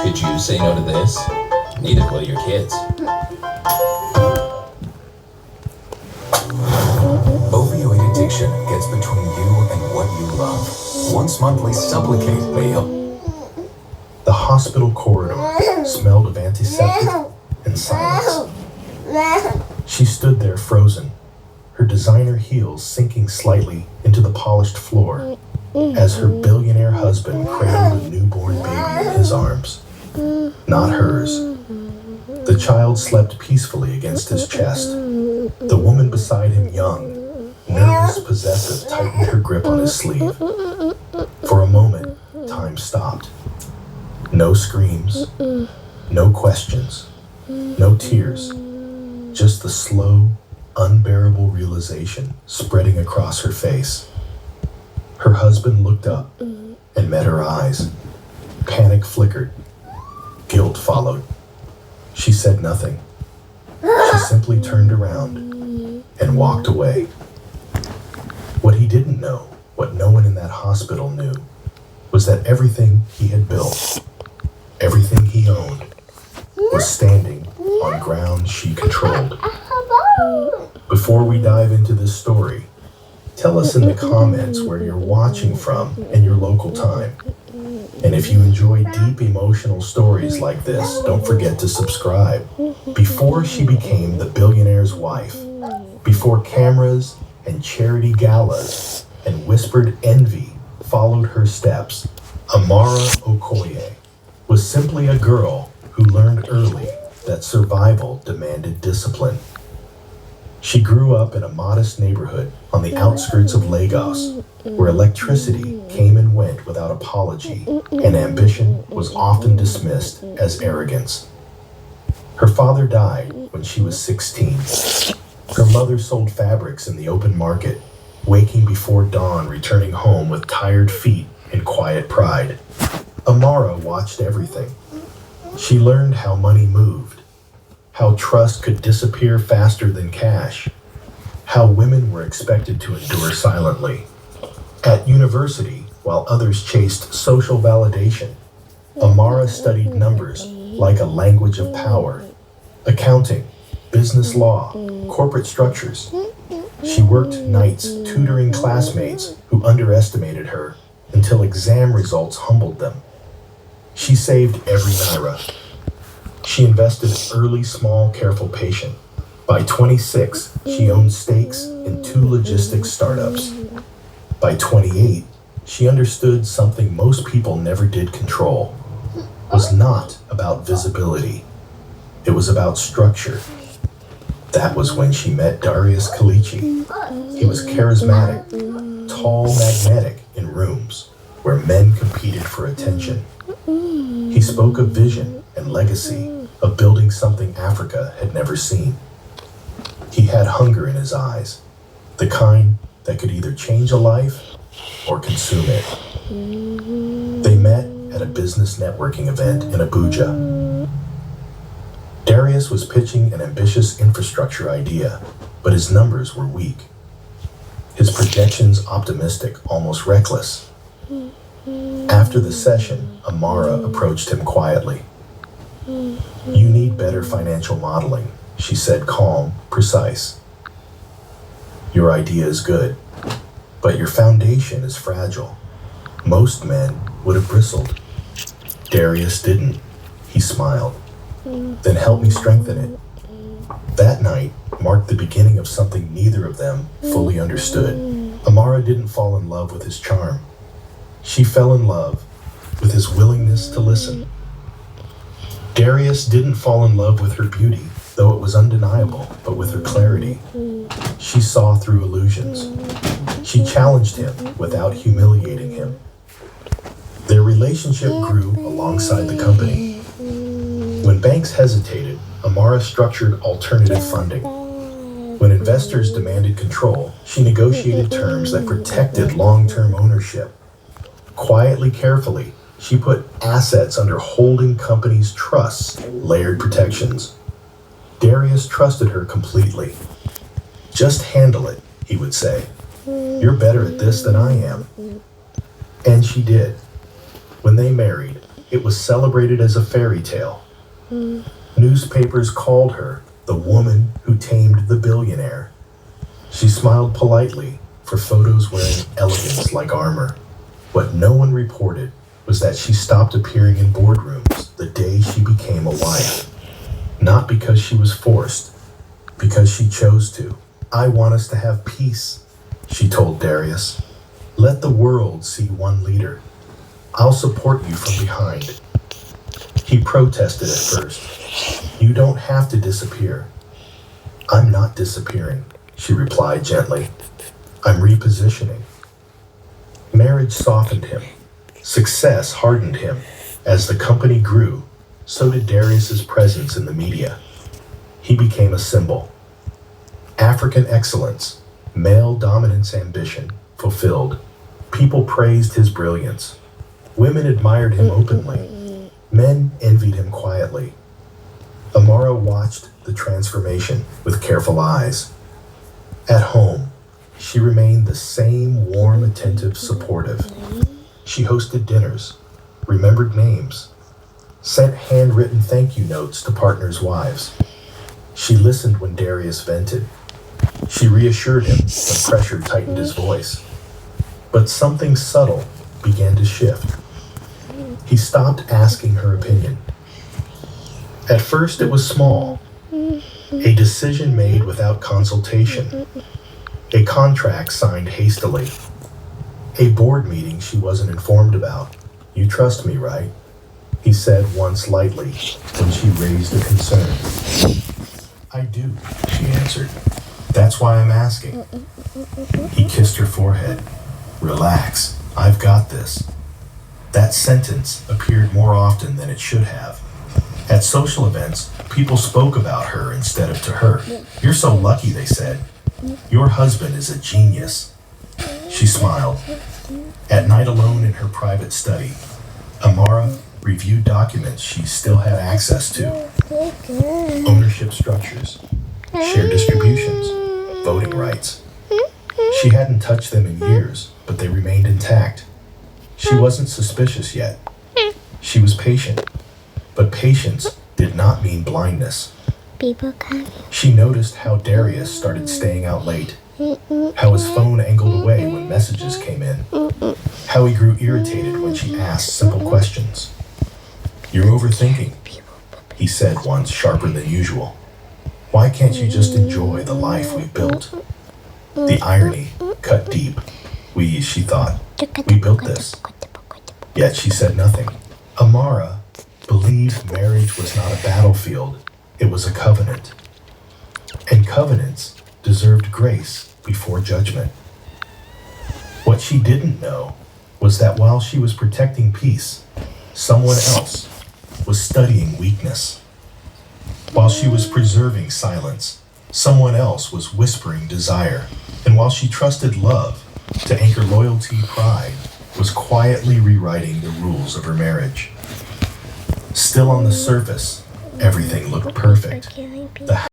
Could you say no to this? Neither will your kids. Opioid addiction gets between you and what you love. Once monthly, Supplicate may help. The hospital corridor smelled of antiseptic and silence. She stood there frozen, her designer heels sinking slightly into the polished floor as her billionaire husband cradled a newborn baby in his arms. Not hers. The child slept peacefully against his chest. The woman beside him, young, nervous, possessive, tightened her grip on his sleeve. For a moment, time stopped. No screams, no questions, no tears. Just the slow, unbearable realization spreading across her face. Her husband looked up and met her eyes. Panic flickered. Guilt followed. She said nothing. She simply turned around and walked away. What he didn't know, what no one in that hospital knew, was that everything he had built, everything he owned, was standing on ground she controlled. Before we dive into this story, tell us in the comments where you're watching from and your local time. And if you enjoy deep emotional stories like this, don't forget to subscribe. Before she became the billionaire's wife, before cameras and charity galas and whispered envy followed her steps. Amara Okoye was simply a girl who learned early that survival demanded discipline. She grew up in a modest neighborhood on the outskirts of Lagos, where electricity came and went without apology, and ambition was often dismissed as arrogance. Her father died when she was 16. Her mother sold fabrics in the open market, waking before dawn, returning home with tired feet and quiet pride. Amara watched everything. She learned how money moved, how trust could disappear faster than cash, how women were expected to endure silently. At university, while others chased social validation, Amara studied numbers like a language of power, accounting, business law, corporate structures. She worked nights tutoring classmates who underestimated her until exam results humbled them. She saved every naira. She invested early, small, careful, patient. By 26, she owned stakes in 2 logistics startups. By 28, she understood something most people never did control. It was not about visibility. It was about structure. That was when she met Darius Kalichi. He was charismatic, tall, magnetic in rooms where men competed for attention. He spoke of vision and legacy, of building something Africa had never seen. He had hunger in his eyes, the kind that could either change a life or consume it. They met at a business networking event in Abuja. Darius was pitching an ambitious infrastructure idea, but his numbers were weak. His projections optimistic, almost reckless. After the session, Amara approached him quietly. "You need better financial modeling," she said, calm, precise. "Your idea is good, but your foundation is fragile. Most men would have bristled." Darius didn't. He smiled. "Then help me strengthen it." That night marked the beginning of something neither of them fully understood. Amara didn't fall in love with his charm. She fell in love with his willingness to listen. Darius didn't fall in love with her beauty, though it was undeniable, but with her clarity. She saw through illusions. She challenged him without humiliating him. Their relationship grew alongside the company. When banks hesitated, Amara structured alternative funding. When investors demanded control, she negotiated terms that protected long-term ownership. Quietly, carefully, she put assets under holding companies' trusts, layered protections. Darius trusted her completely. "Just handle it," he would say. "You're better at this than I am." And she did. When they married, it was celebrated as a fairy tale. Newspapers called her the woman who tamed the billionaire. She smiled politely for photos wearing elegance like armor. What no one reported was that she stopped appearing in boardrooms the day she became a wife. Not because she was forced, because she chose to. "I want us to have peace," she told Darius. "Let the world see one leader. I'll support you from behind." He protested at first. "You don't have to disappear." "I'm not disappearing," she replied gently. "I'm repositioning." Marriage softened him. Success hardened him. As the company grew, so did Darius's presence in the media. He became a symbol. African excellence, male dominance ambition, fulfilled. People praised his brilliance. Women admired him openly. Men envied him quietly. Amara watched the transformation with careful eyes. At home, she remained the same warm, attentive, supportive. She hosted dinners, remembered names, sent handwritten thank you notes to partners' wives. She listened when Darius vented. She reassured him when pressure tightened his voice. But something subtle began to shift. He stopped asking her opinion. At first it was small, a decision made without consultation, a contract signed hastily. A board meeting she wasn't informed about. You trust me, right? He said once lightly when she raised a concern. I do, she answered. That's why I'm asking. He kissed her forehead. Relax, I've got this. That sentence appeared more often than it should have. At social events, people spoke about her instead of to her. You're so lucky, they said. Your husband is a genius. She smiled. At night alone in her private study, Amara reviewed documents she still had access to. Ownership structures, share distributions, voting rights. She hadn't touched them in years, but they remained intact. She wasn't suspicious yet. She was patient, but patience did not mean blindness. People come. She noticed how Darius started staying out late, how his phone angled away when messages came in, how he grew irritated when she asked simple questions. You're overthinking, he said once, sharper than usual. Why can't you just enjoy the life we've built? The irony cut deep. She thought, we built this. Yet she said nothing. Amara believed marriage was not a battlefield, it was a covenant. And covenants deserved grace before judgment. What she didn't know was that while she was protecting peace, someone else was studying weakness. While she was preserving silence, someone else was whispering desire. And while she trusted love to anchor loyalty, pride was quietly rewriting the rules of her marriage. Still on the surface, everything looked perfect. The